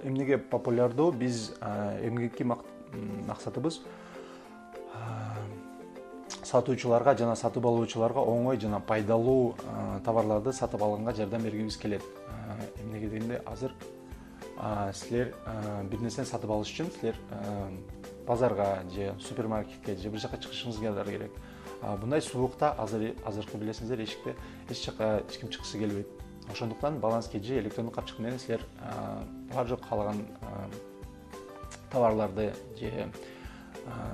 эмнеге популярдуу? Биз эмгекки максатыбыз сатуучуларга жана сатып алуучуларга оңой жана пайдалуу товарларды сатып алганга жардам бергибиз келет. Эмнеге дегенде, азыр силер бир нерсени сатып алыш үчүн силер базарга же супермаркетке же бир жака чыгышыңыздар керек. Мындай суукта азыркы билесиңиздер, эшикте эч жака эч ким чыккысы келбейт. Ошондуктан баланс KG электрондук капчык менен силер баардык каалаган товарларды же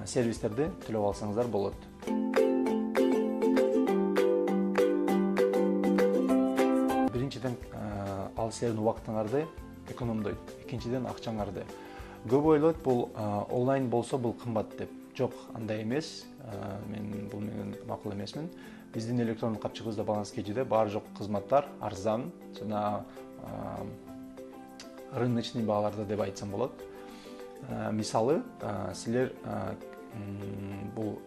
сервистерди төлөп алсаңыздар болот. Биринчиден, ал силердин убактыңарды экономдойт. Экинчиден, акчаңарды. Көп ойлойт, бул онлайн болсо бул кымбат деп. Жок, андай эмес. Мен бул менен макул эмесмин. Биздин электрондук капчыгыбызда баланс KG'де бар жок кызматтар арзан жана рыночный бааларда деп айтсам болот. Мисалы, силер бул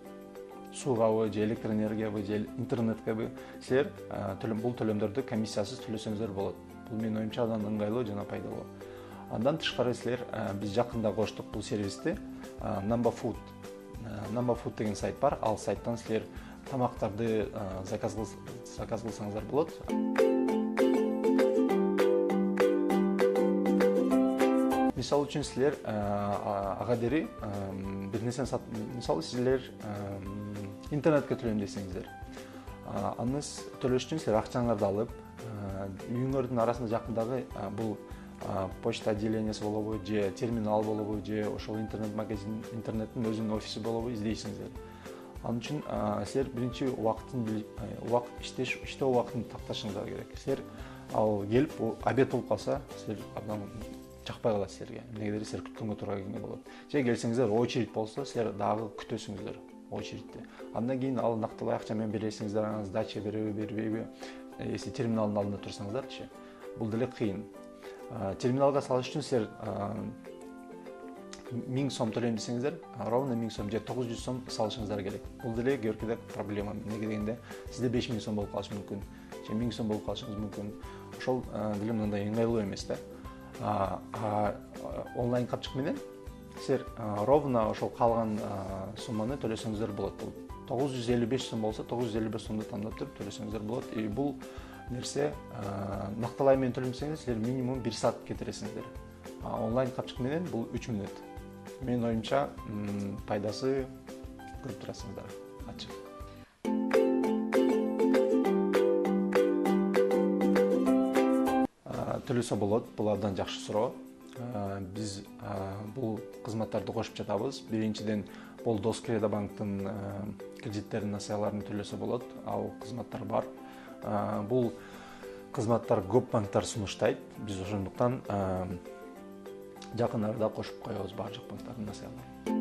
суугабы же электр энергиябы же интернеткебы силер бул төлөмдөрдү комиссиясыз төлөсөңүздөр болот. Бул менин оюмча абдан ыңгайлуу жана пайдалуу. Андан тышкары силер биз жакында коштук бул сервисти. Number Food деген сайт бар. Ал сайттан силер тамактарды заказ кылсаңыздар болот. Мисалы үчүн силер ага бери бир нерсени мисалы силер интернетке төлөйм десеңиздер. Аны төлөш үчүн силер акчаңарды алып, үйүңөрдүн арасында жакындагы бул почта отделениясы болобу, же терминал болобу, же ошол интернет-магазин, интернеттин өзүнүн офиси болобу издейсиңиздер. Анын үчүн силер биринчи иштөө убактын такташыңыздар керек. Силер ал келип обед болуп калса, силер абдан жакпай калат силерге. Эмнегедир силер күткөнгө туура келген болот. Же келсеңиздер, очередь болсо, силер дагы күтөсүңүздөр очередьте. Андан кийин ал нактылай акча менен бересиңиздер, аны сдача береби, бербейби. Если терминалдын алдында турсаңыздарчы, бул деле кыйын. Терминалга салыш үчүн силер 1000 сом төлөйм десеңиздер, ровно 1000 сом же 900 сом салышыңыздар керек. Бул деле көркөдө проблема. Эмнеге дегенде, сизде 5000 сом болуп калышы мүмкүн, же 1000 сом болуп калышыңыз мүмкүн. Ошол деле мындай ыңгайлуу эмес да. Онлайн капчык менен силер ровно ошол калган сумманы төлөсөңүздөр болот. Бул 955 сом болсо, 955 сомду тандап туруп төлөсөңүздөр болот. Бул нерсе накталай менен төлөмөсөңүз, силер минимум 1 саат кетиресиңиздер. Онлайн капчык менен бул 3 мүнөт. Менин оюмча пайдасы көрүп турасыңыздар, ачык. Төлөсө болот, бул абдан жакшы суроо. Биз бул кызматтарды кошуп жатабыз. Биринчиден, Болдос Кредобанктын кредиттерин, насыяларын төлөсө болот. Ал кызматтар бар. Бул кызматтар көп банктар сунуштайт. Биз ошондуктан жакын арада кошуп коебуз бар жок банктардын насыяларын.